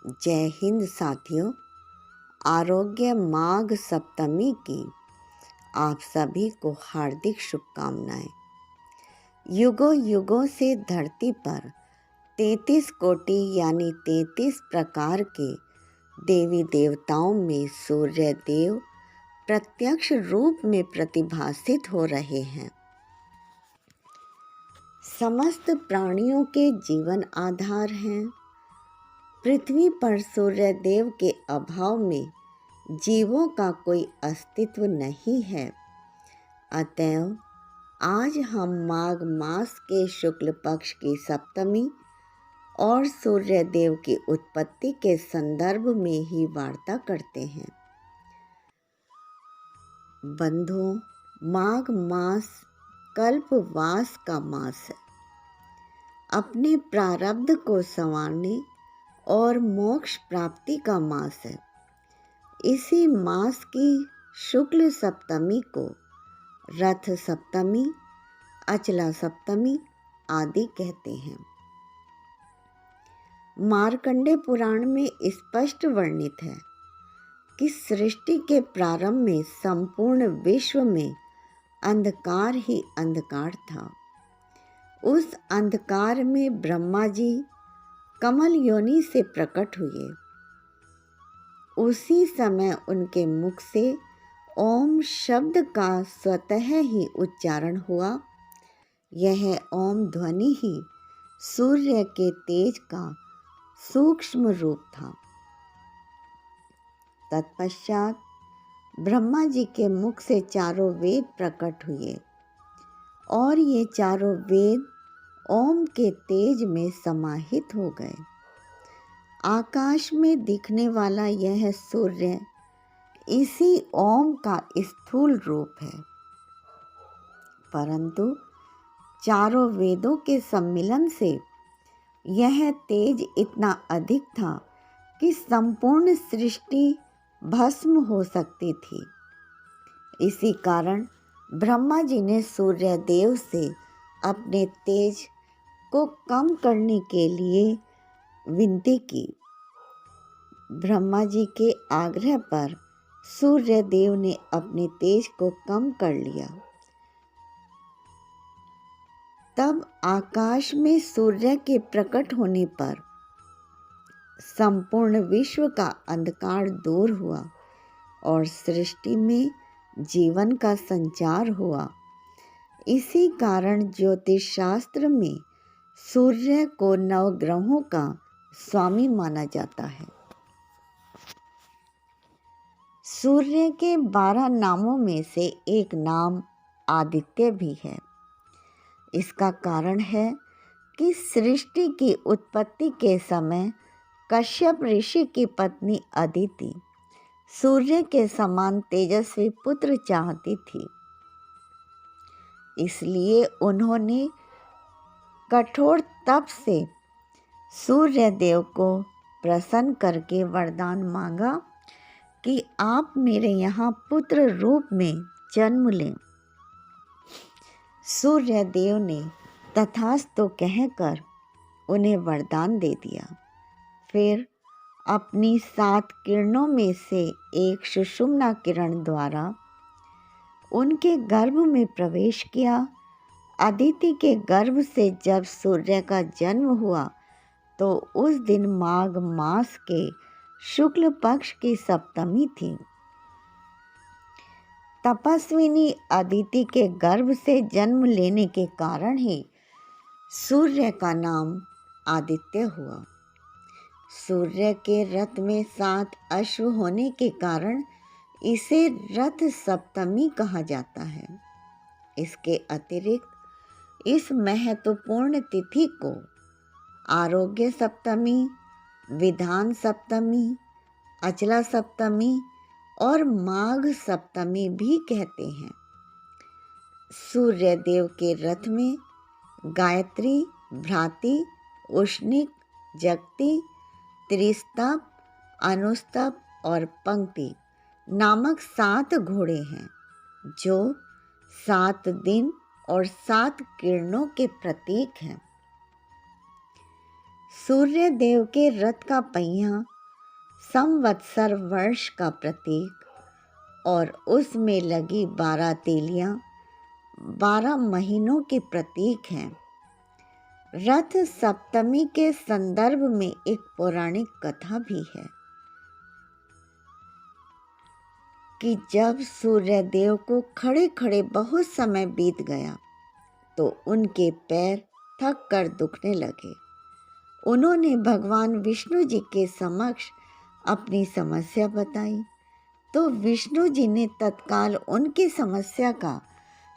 जय हिंद साथियों। आरोग्य माघ सप्तमी की आप सभी को हार्दिक शुभकामनाएं। युगों युगों से धरती पर 33 कोटि यानी 33 प्रकार के देवी देवताओं में सूर्य देव प्रत्यक्ष रूप में प्रतिभासित हो रहे हैं। समस्त प्राणियों के जीवन आधार हैं। पृथ्वी पर सूर्य देव के अभाव में जीवों का कोई अस्तित्व नहीं है। अतएव आज हम माघ मास के शुक्ल पक्ष की सप्तमी और सूर्य देव की उत्पत्ति के संदर्भ में ही वार्ता करते हैं। बंधुओं, माघ मास कल्पवास का मास है। अपने प्रारब्ध को संवारने और मोक्ष प्राप्ति का मास है। इसी मास की शुक्ल सप्तमी को रथ सप्तमी, अचला सप्तमी आदि कहते हैं। मार्कंडेय पुराण में स्पष्ट वर्णित है कि सृष्टि के प्रारंभ में संपूर्ण विश्व में अंधकार ही अंधकार था। उस अंधकार में ब्रह्मा जी कमल योनि से प्रकट हुए। उसी समय उनके मुख से ओम शब्द का स्वतः ही उच्चारण हुआ। यह ओम ध्वनि ही सूर्य के तेज का सूक्ष्म रूप था। तत्पश्चात ब्रह्मा जी के मुख से चारों वेद प्रकट हुए और ये चारों वेद ओम के तेज में समाहित हो गए। आकाश में दिखने वाला यह सूर्य इसी ओम का स्थूल रूप है, परंतु चारों वेदों के सम्मिलन से यह तेज इतना अधिक था कि संपूर्ण सृष्टि भस्म हो सकती थी। इसी कारण ब्रह्मा जी ने सूर्य देव से अपने तेज को कम करने के लिए विनती की। ब्रह्मा जी के आग्रह पर सूर्य देव ने अपने तेज को कम कर लिया। तब आकाश में सूर्य के प्रकट होने पर संपूर्ण विश्व का अंधकार दूर हुआ और सृष्टि में जीवन का संचार हुआ। इसी कारण ज्योतिष शास्त्र में सूर्य को नवग्रहों का स्वामी माना जाता है। सूर्य के 12 नामों में से एक नाम आदित्य भी है। इसका कारण है कि सृष्टि की उत्पत्ति के समय कश्यप ऋषि की पत्नी अदिति सूर्य के समान तेजस्वी पुत्र चाहती थी। इसलिए उन्होंने कठोर तप से सूर्य देव को प्रसन्न करके वरदान मांगा कि आप मेरे यहाँ पुत्र रूप में जन्म लें। सूर्य देव ने तथास्तु कहकर उन्हें वरदान दे दिया। फिर अपनी 7 किरणों में से एक सुषुम्ना किरण द्वारा उनके गर्भ में प्रवेश किया। अदिति के गर्भ से जब सूर्य का जन्म हुआ तो उस दिन माघ मास के शुक्ल पक्ष की सप्तमी थी। तपस्विनी अदिति के गर्भ से जन्म लेने के कारण ही सूर्य का नाम आदित्य हुआ। सूर्य के रथ में 7 अश्व होने के कारण इसे रथ सप्तमी कहा जाता है। इसके अतिरिक्त इस महत्वपूर्ण तिथि को आरोग्य सप्तमी, विधान सप्तमी, अचला सप्तमी और माघ सप्तमी भी कहते हैं। सूर्य देव के रथ में गायत्री, भ्राति, उष्णिक, जगति, त्रिस्तप, अनुस्तप और पंक्ति नामक 7 घोड़े हैं, जो 7 दिन और 7 किरणों के प्रतीक हैं। सूर्य देव के रथ का पहिया संवत्सर वर्ष का प्रतीक और उसमें लगी 12 तीलियां 12 महीनों के प्रतीक हैं। रथ सप्तमी के संदर्भ में एक पौराणिक कथा भी है कि जब सूर्यदेव को खड़े खड़े बहुत समय बीत गया तो उनके पैर थक कर दुखने लगे। उन्होंने भगवान विष्णु जी के समक्ष अपनी समस्या बताई तो विष्णु जी ने तत्काल उनकी समस्या का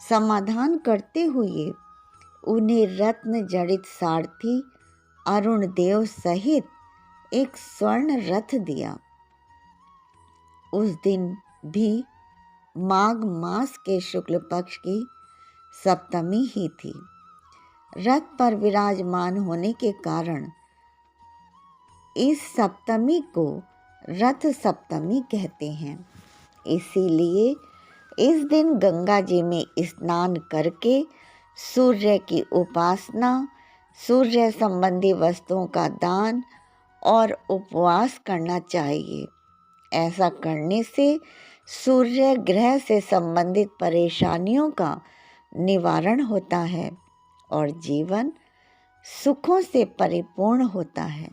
समाधान करते हुए उन्हें रत्न जड़ित सारथी अरुण देव सहित एक स्वर्ण रथ दिया। उस दिन भी माघ मास के शुक्ल पक्ष की सप्तमी ही थी। रथ पर विराजमान होने के कारण इस सप्तमी को रथ सप्तमी कहते हैं। इसीलिए इस दिन गंगा जी में स्नान करके सूर्य की उपासना, सूर्य संबंधी वस्तुओं का दान और उपवास करना चाहिए। ऐसा करने से सूर्य ग्रह से संबंधित परेशानियों का निवारण होता है और जीवन सुखों से परिपूर्ण होता है।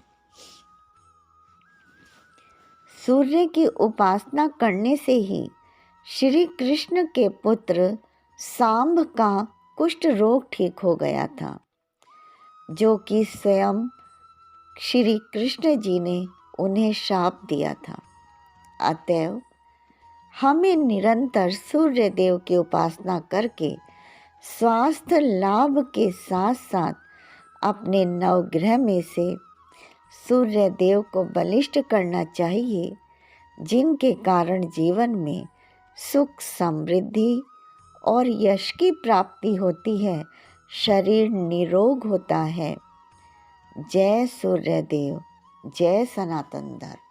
सूर्य की उपासना करने से ही श्री कृष्ण के पुत्र सांब का कुष्ठ रोग ठीक हो गया था, जो कि स्वयं श्री कृष्ण जी ने उन्हें शाप दिया था। अतएव हमें निरंतर सूर्य देव की उपासना करके स्वास्थ्य लाभ के साथ साथ अपने नवग्रह में से सूर्य देव को बलिष्ठ करना चाहिए, जिनके कारण जीवन में सुख, समृद्धि और यश की प्राप्ति होती है, शरीर निरोग होता है। जय सूर्य देव, जय सनातन धर्म।